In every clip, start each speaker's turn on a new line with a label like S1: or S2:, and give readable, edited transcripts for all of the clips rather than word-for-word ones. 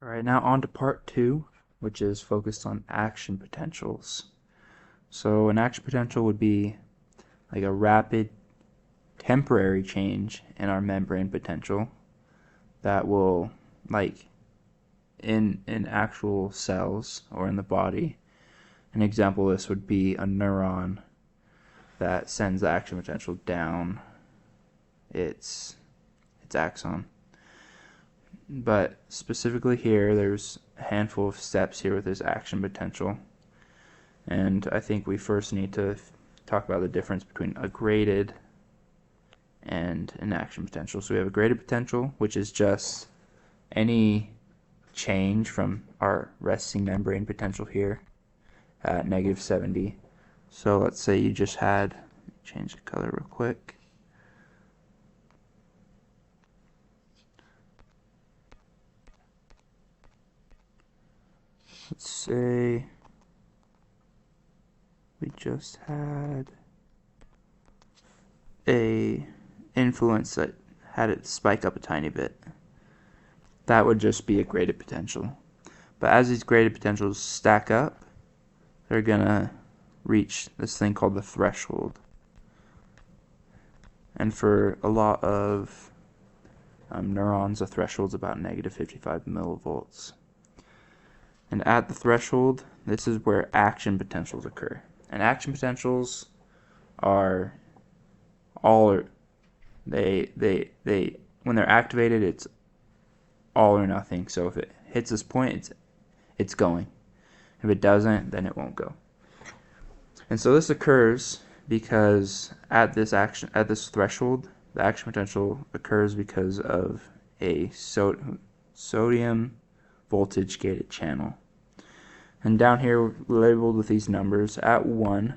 S1: Alright, now on to part 2, which is focused on action potentials. So an action potential would be like a rapid temporary change in our membrane potential that will, like in actual cells or in the body. An example of this would be a neuron that sends the action potential down its axon. But specifically here, there's a handful of steps here with this action potential. And I think we first need to talk about the difference between a graded and an action potential. So we have a graded potential, which is just any change from our resting membrane potential here at -70. So let's say you just had, change the color real quick. Let's say we just had a influence that had it spike up a tiny bit. That would just be a graded potential. But as these graded potentials stack up, they're gonna reach this thing called the threshold. And for a lot of neurons, the threshold's about -55 millivolts. And at the threshold, this is where action potentials occur. And action potentials are when they're activated, it's all or nothing. So if it hits this point, it's going. If it doesn't, then it won't go. And so this occurs because at this threshold, the action potential occurs because of a sodium voltage gated channel. And down here, labeled with these numbers, at 1,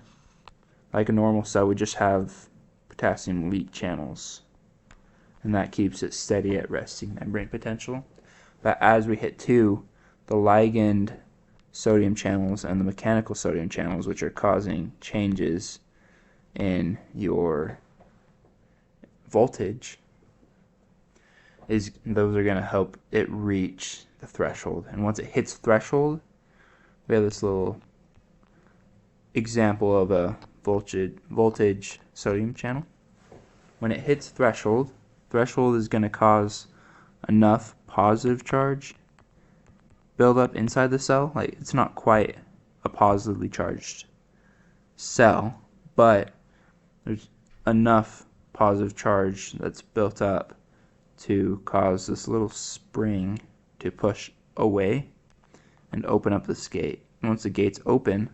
S1: like a normal cell, we just have potassium leak channels, and that keeps it steady at resting membrane potential. But as we hit 2, the ligand sodium channels and the mechanical sodium channels, which are causing changes in your voltage, those are going to help it reach the threshold. And once it hits threshold, we have this little example of a voltage sodium channel. When it hits threshold is going to cause enough positive charge build up inside the cell. Like, it's not quite a positively charged cell, but there's enough positive charge that's built up to cause this little spring to push away and open up this gate. And once the gate's open,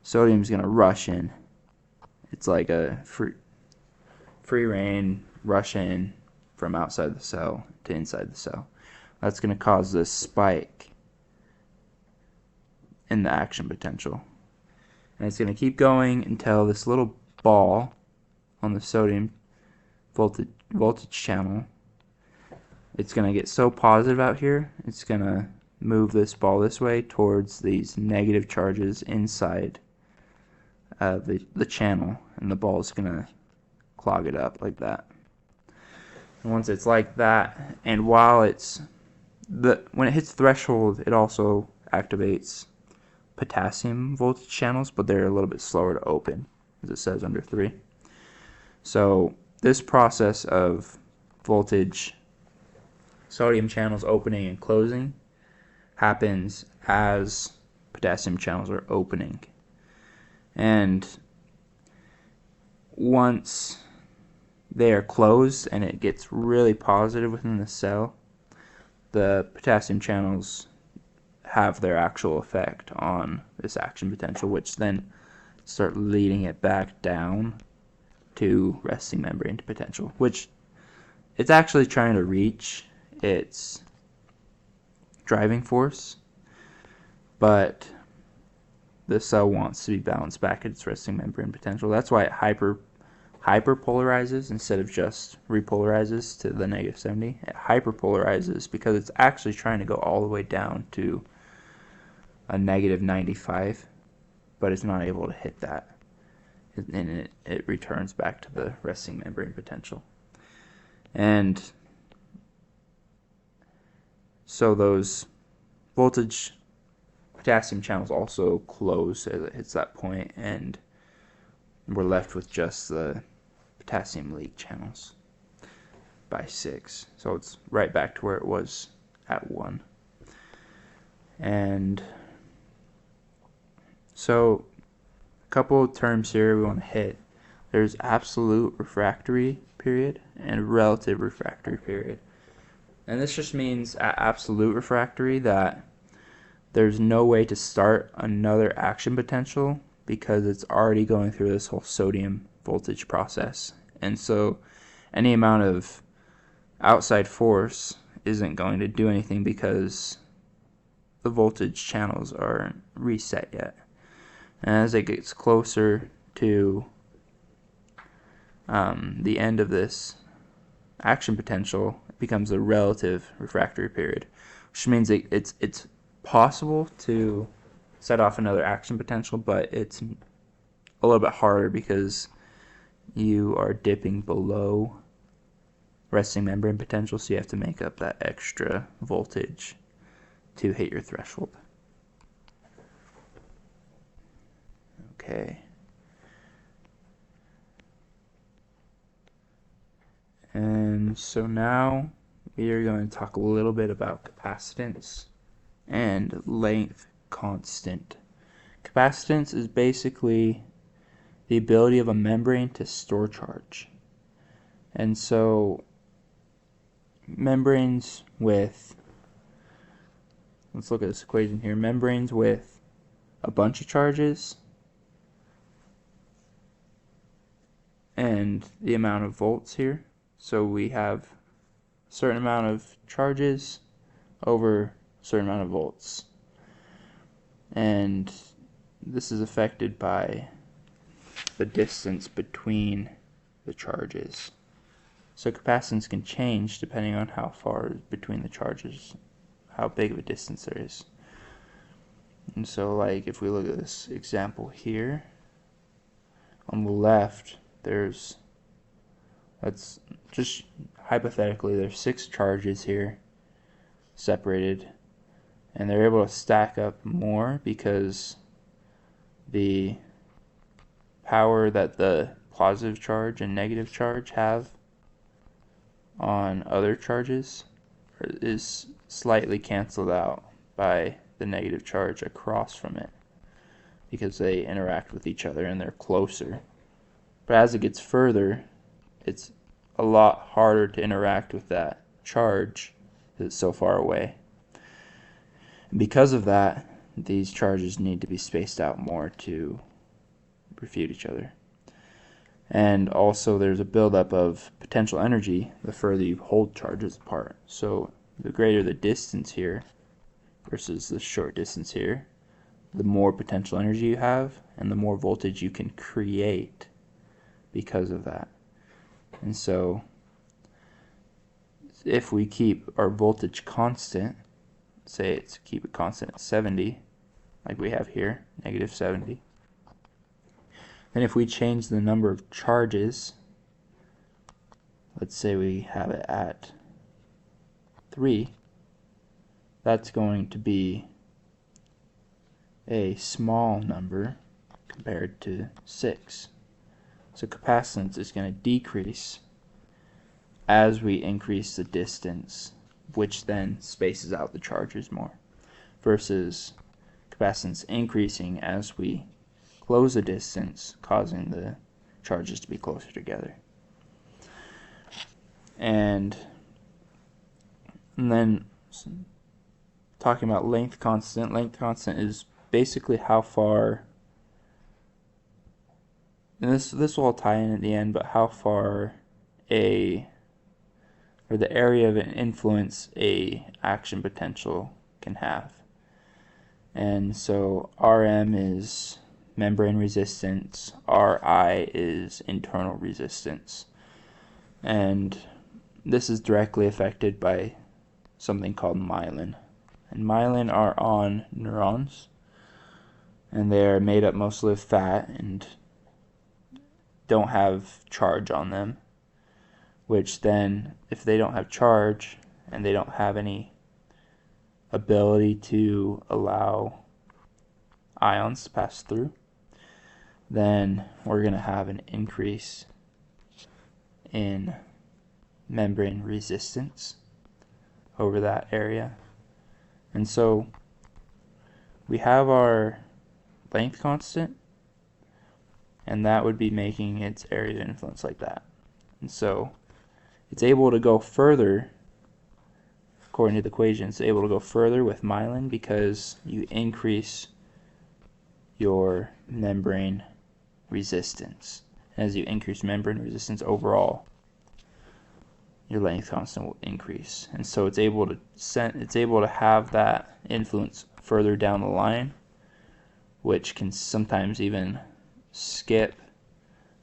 S1: sodium's going to rush in. It's like a free reign rush in from outside the cell to inside the cell. That's going to cause this spike in the action potential. And it's going to keep going until this little ball on the sodium voltage channel, it's going to get so positive out here, it's going to move this ball this way towards these negative charges inside the channel, and the ball is going to clog it up like that. And once it's like that, and while when it hits threshold, it also activates potassium voltage channels, but they're a little bit slower to open, as it says under 3. So this process of voltage sodium channels opening and closing happens as potassium channels are opening. And once they are closed and it gets really positive within the cell, the potassium channels have their actual effect on this action potential, which then start leading it back down to resting membrane potential, which it's actually trying to reach its driving force, but the cell wants to be balanced back at its resting membrane potential. That's why it hyperpolarizes instead of just repolarizes to the -70. It hyperpolarizes because it's actually trying to go all the way down to a -95, but it's not able to hit that, and it returns back to the resting membrane potential. And so those voltage potassium channels also close as it hits that point, and we're left with just the potassium leak channels by 6. So it's right back to where it was at 1. And so a couple of terms here we want to hit. There's absolute refractory period and relative refractory period. And this just means at absolute refractory that there's no way to start another action potential because it's already going through this whole sodium voltage process. And so any amount of outside force isn't going to do anything because the voltage channels aren't reset yet. And as it gets closer to the end of this action potential, it becomes a relative refractory period, which means it's possible to set off another action potential, but it's a little bit harder because you are dipping below resting membrane potential, so you have to make up that extra voltage to hit your threshold. Okay. And so now we are going to talk a little bit about capacitance and length constant. Capacitance is basically the ability of a membrane to store charge. And so membranes with, let's look at this equation here, membranes with a bunch of charges and the amount of volts here. So we have a certain amount of charges over a certain amount of volts. And this is affected by the distance between the charges. So capacitance can change depending on how far between the charges, how big of a distance there is. And so like if we look at this example here, on the left there's, let's just hypothetically, there's 6 charges here separated, and they're able to stack up more because the power that the positive charge and negative charge have on other charges is slightly canceled out by the negative charge across from it because they interact with each other and they're closer. But as it gets further, it's a lot harder to interact with that charge because it's so far away. And because of that, these charges need to be spaced out more to refute each other. And also there's a buildup of potential energy the further you hold charges apart. So the greater the distance here versus the short distance here, the more potential energy you have and the more voltage you can create because of that. And so if we keep our voltage constant, say it's keep it constant at 70, like we have here, negative 70, then if we change the number of charges, let's say we have it at 3, that's going to be a small number compared to 6. So capacitance is going to decrease as we increase the distance, which then spaces out the charges more, versus capacitance increasing as we close the distance, causing the charges to be closer together. And then talking about length constant is basically how far, and this will all tie in at the end, but how far the area of an influence a action potential can have. And so Rm is membrane resistance, Ri is internal resistance. And this is directly affected by something called myelin. And myelin are on neurons, and they're made up mostly of fat and don't have charge on them, which then, if they don't have charge and they don't have any ability to allow ions to pass through, then we're going to have an increase in membrane resistance over that area. And so we have our length constant, and that would be making its area of influence like that. And so it's able to go further, according to the equation, it's able to go further with myelin because you increase your membrane resistance. As you increase membrane resistance overall, your length constant will increase. And so it's able to have that influence further down the line, which can sometimes even skip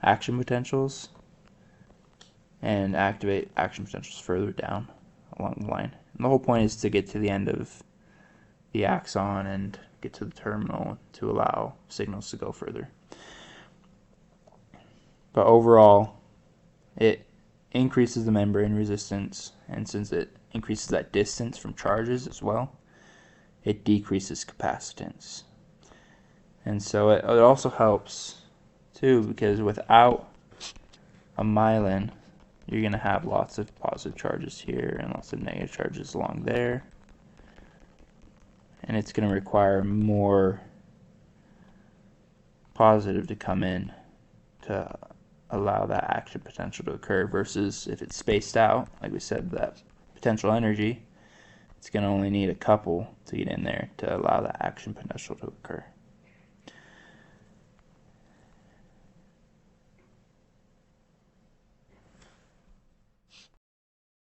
S1: action potentials and activate action potentials further down along the line. And the whole point is to get to the end of the axon and get to the terminal to allow signals to go further. But overall, it increases the membrane resistance, and since it increases that distance from charges as well, it decreases capacitance. And so it also helps too, because without a myelin, you're going to have lots of positive charges here and lots of negative charges along there, and it's going to require more positive to come in to allow that action potential to occur, versus if it's spaced out, like we said, that potential energy, it's going to only need a couple to get in there to allow that action potential to occur.